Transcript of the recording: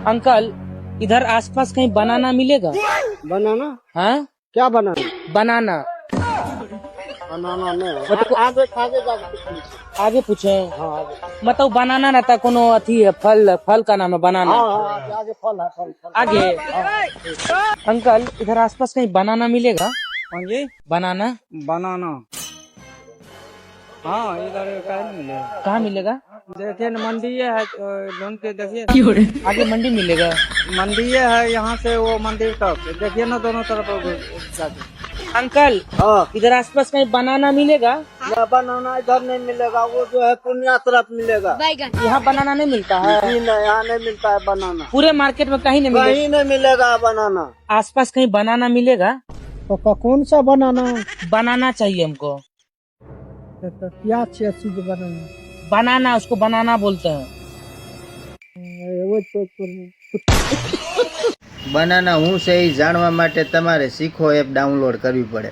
Uncle इधर आसपास कहीं बनाना मिलेगा? बनाना? हाँ क्या बनाना? बनाना बनाना नहीं मतलब आगे आगे जाके आगे पूछे। हाँ आगे मतलब बनाना रहता कोनो अथी है, फल फल का नाम है बनाना। हाँ हाँ आगे आगे फल है फल आगे अंकल इधर आसपास कहीं बनाना मिलेगा? हाँ जी बनाना बनाना हाँ इधर कहीं नहीं मिलेगा। कहाँ मिलेगा? देखिए न मंडी है ढूंढ के देखिए आगे मंडी मिलेगा। मंडी है यहाँ से वो मंदिर तक देखिए ना दोनों तरफ जाके। अंकल हाँ इधर आसपास कहीं बनाना मिलेगा? ना बनाना इधर नहीं मिलेगा वो जो है पूर्णिया तरफ मिलेगा। यहाँ बनाना नहीं मिलता है? नहीं नहीं यहाँ नहीं मिलता है बनाना पूरे मार्केट में कहीं नहीं मिलेगा? कहीं नहीं मिलेगा बनाना। आसपास कहीं बनाना मिलेगा? तो कौन सा बनाना? बनाना चाहिए हमको। तो क्या चीज बनाना? बनाना उसको बनाना बोलते हैं। वो બનાના હું છે એ જાણવા માટે તમારે શીખો એપ ડાઉનલોડ કરવી પડે।